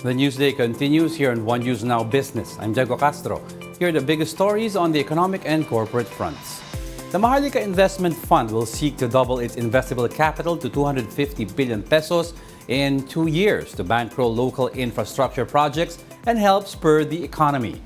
The Newsday continues here on One News Now Business. I'm Diego Castro. Here are the biggest stories on the economic and corporate fronts. The Maharlika Investment Fund will seek to double its investable capital to 250 billion pesos in 2 years to bankroll local infrastructure projects and help spur the economy.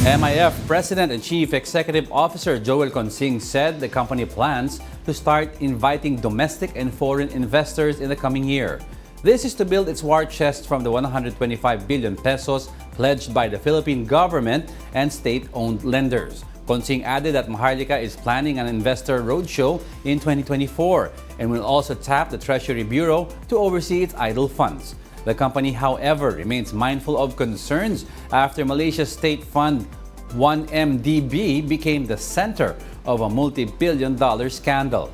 MIF President and Chief Executive Officer Joel Consing said the company plans to start inviting domestic and foreign investors in the coming year. This is to build its war chest from the 125 billion pesos pledged by the Philippine government and state-owned lenders. Consing added that Maharlika is planning an investor roadshow in 2024 and will also tap the Treasury Bureau to oversee its idle funds. The company, however, remains mindful of concerns after Malaysia's state fund 1MDB became the center of a multi-billion-dollar scandal.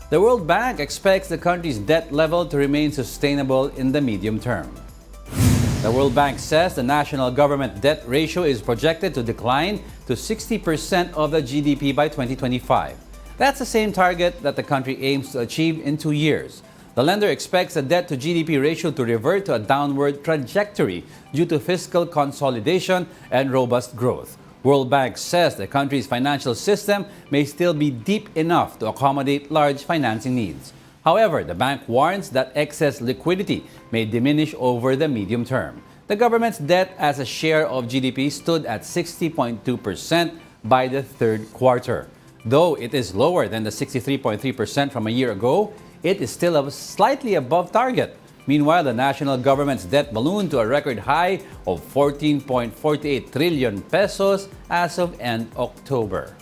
The World Bank expects the country's debt level to remain sustainable in the medium term. The World Bank says the national government debt ratio is projected to decline to 60% of the GDP by 2025. That's the same target that the country aims to achieve in 2 years. The lender expects the debt to GDP ratio to revert to a downward trajectory due to fiscal consolidation and robust growth. World Bank says the country's financial system may still be deep enough to accommodate large financing needs. However, the bank warns that excess liquidity may diminish over the medium term. The government's debt as a share of GDP stood at 60.2% by the third quarter. Though it is lower than the 63.3% from a year ago, it is still slightly above target. Meanwhile, the national government's debt ballooned to a record high of 14.48 trillion pesos as of end October.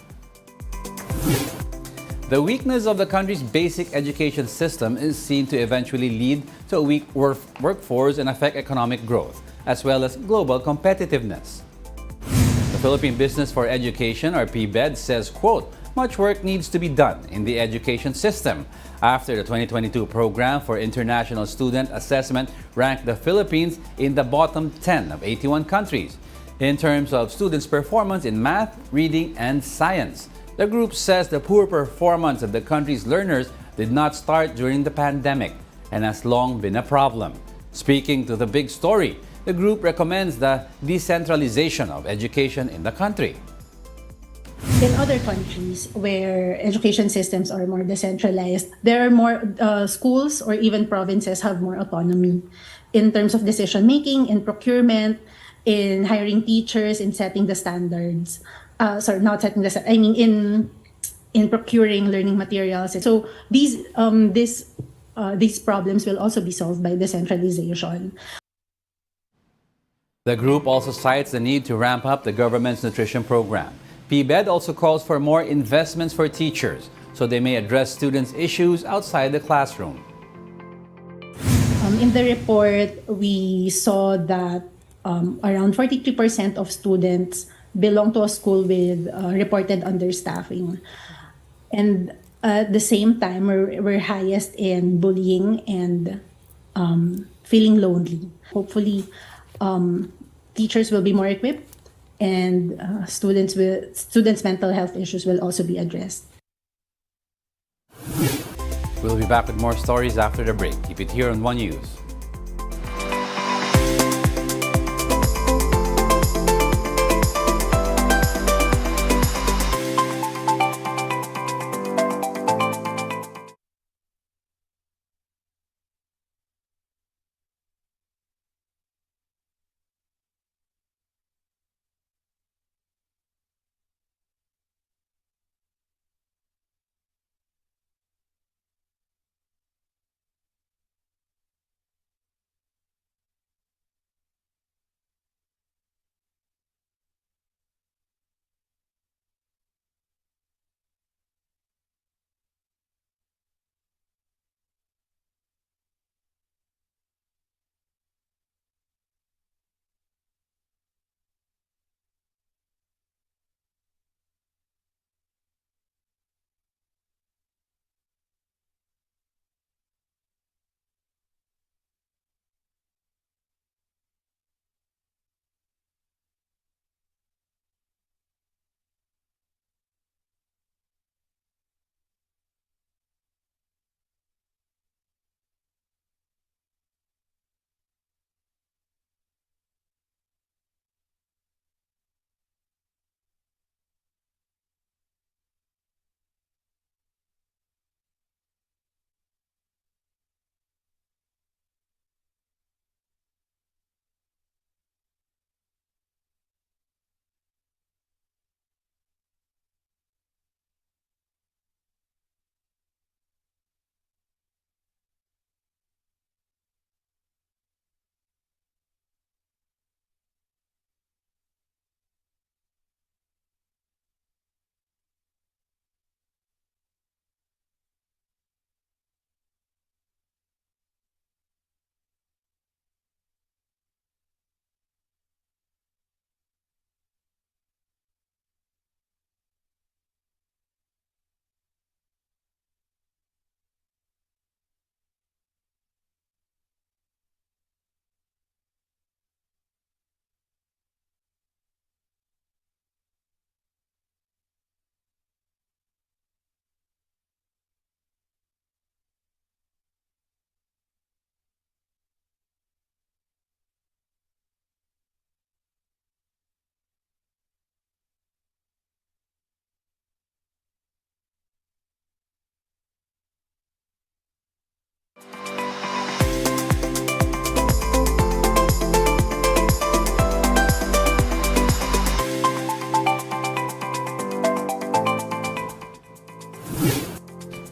The weakness of the country's basic education system is seen to eventually lead to a weak workforce and affect economic growth, as well as global competitiveness. The Philippine Business for Education, or PBED, says, quote, "Much work needs to be done in the education system." After the 2022 program for international student assessment ranked the Philippines in the bottom 10 of 81 countries in terms of students' performance in math, reading, and science. The group says the poor performance of the country's learners did not start during the pandemic and has long been a problem. Speaking to the big story, the group recommends the decentralization of education in the country. In other countries where education systems are more decentralized, there are more schools or even provinces have more autonomy in terms of decision making, in procurement, in hiring teachers, in setting the standards. Not setting the I mean in procuring learning materials. So these problems will also be solved by decentralization. The group also cites the need to ramp up the government's nutrition program. PBED also calls for more investments for teachers so they may address students' issues outside the classroom. In the report, we saw that around 43% of students belong to a school with reported understaffing. And at the same time, we're highest in bullying and feeling lonely. Hopefully, teachers will be more equipped and students' mental health issues will also be addressed. We'll be back with more stories after the break. Keep it here on One News.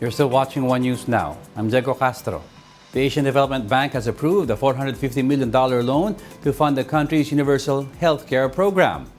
You're still watching One News Now. I'm Diego Castro. The Asian Development Bank has approved a $450 million loan to fund the country's universal health care program.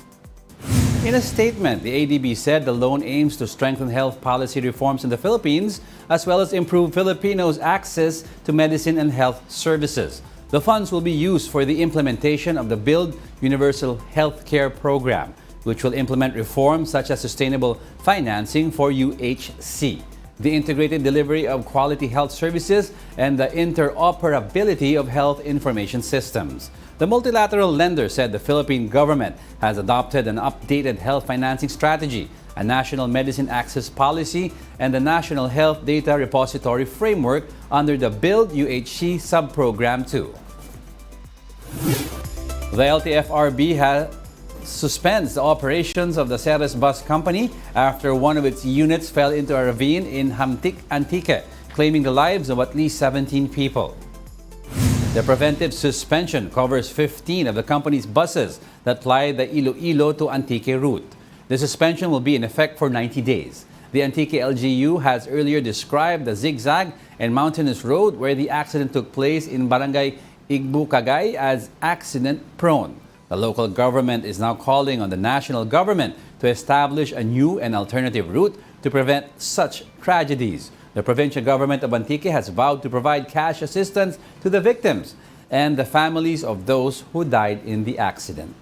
In a statement, the ADB said the loan aims to strengthen health policy reforms in the Philippines, as well as improve Filipinos' access to medicine and health services. The funds will be used for the implementation of the Build Universal Health Care program, which will implement reforms such as sustainable financing for UHC, the integrated delivery of quality health services, and the interoperability of health information systems. The multilateral lender said the Philippine government has adopted an updated health financing strategy, a national medicine access policy, and the National Health Data Repository Framework under the Build UHC subprogram 2. The LTFRB suspends the operations of the Ceres Bus Company after one of its units fell into a ravine in Hamtic, Antique, claiming the lives of at least 17 people. The preventive suspension covers 15 of the company's buses that ply the Iloilo to Antique route. The suspension will be in effect for 90 days. The Antique LGU has earlier described the zigzag and mountainous road where the accident took place in Barangay Igbukagay as accident-prone. The local government is now calling on the national government to establish a new and alternative route to prevent such tragedies. The provincial government of Antique has vowed to provide cash assistance to the victims and the families of those who died in the accident.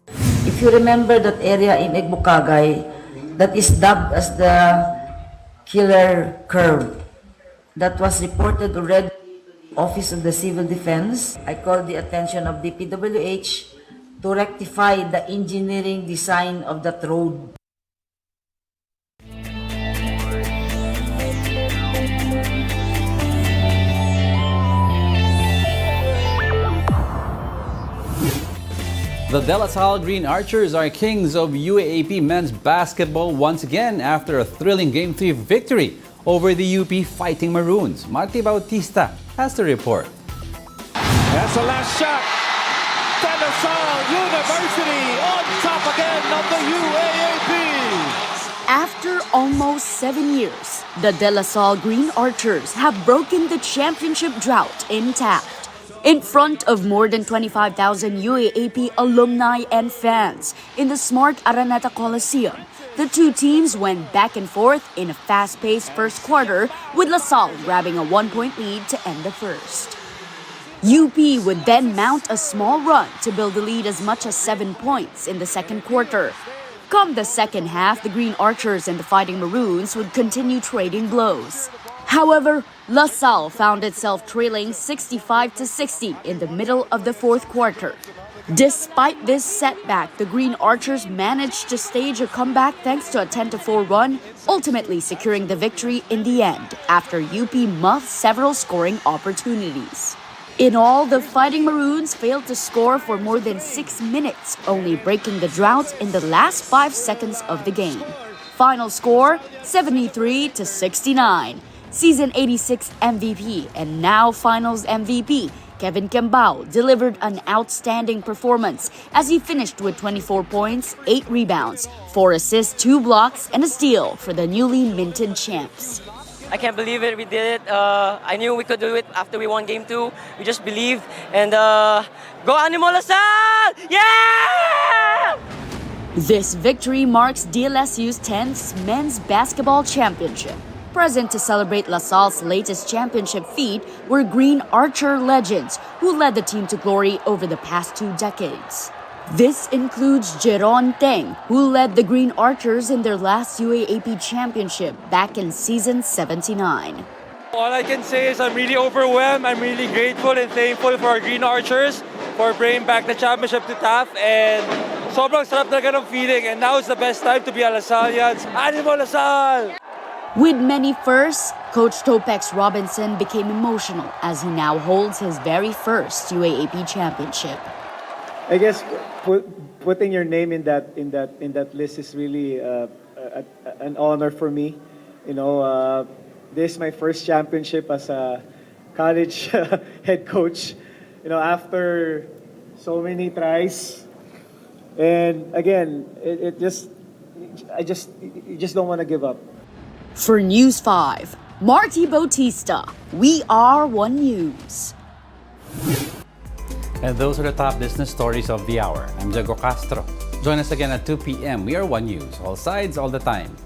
If you remember that area in Igbukagay that is dubbed as the killer curve, that was reported already to the Office of the Civil Defense. I called the attention of the PWH to rectify the engineering design of that road. The De La Salle Green Archers are kings of UAAP men's basketball once again after a thrilling Game 3 victory over the UP Fighting Maroons. Marty Bautista has the report. That's the last shot. De La Salle University on top again of the UAAP. After almost 7 years, the De La Salle Green Archers have broken the championship drought intact. In front of more than 25,000 UAAP alumni and fans in the Smart Araneta Coliseum, the two teams went back and forth in a fast-paced first quarter, with La Salle grabbing a 1-point lead to end the first. UP would then mount a small run to build the lead as much as 7 points in the second quarter. Come the second half, the Green Archers and the Fighting Maroons would continue trading blows. However, La Salle found itself trailing 65-60 in the middle of the fourth quarter. Despite this setback, the Green Archers managed to stage a comeback thanks to a 10-4 run, ultimately securing the victory in the end after UP muffed several scoring opportunities. In all, the Fighting Maroons failed to score for more than 6 minutes, only breaking the drought in the last 5 seconds of the game. Final score, 73-69. Season 86 MVP and now Finals MVP, Kevin Kembao, delivered an outstanding performance as he finished with 24 points, 8 rebounds, 4 assists, 2 blocks, and a steal for the newly minted champs. I can't believe it, we did it. I knew we could do it after we won Game 2. We just believed. And go Animal Asal! Yeah! This victory marks DLSU's 10th men's basketball championship. Present to celebrate La Salle's latest championship feat were Green Archer legends who led the team to glory over the past 2 decades. This includes Jeron Teng, who led the Green Archers in their last UAAP championship back in season 79. All I can say is I'm really overwhelmed. I'm really grateful and thankful for our Green Archers for bringing back the championship to TAF. And sobrang sarap na ganong feeling. And now is the best time to be a Lasallians. Animo Lasal! With many firsts, Coach Topex Robinson became emotional as he now holds his very first UAAP championship. I guess putting your name in that list is really an honor for me. You know, this is my first championship as a college head coach. You know, after so many tries, and again, you just don't want to give up. For News 5, Marty Bautista, we are One News. And those are the top business stories of the hour. I'm Jago Castro. Join us again at 2 p.m. We are One News, all sides, all the time.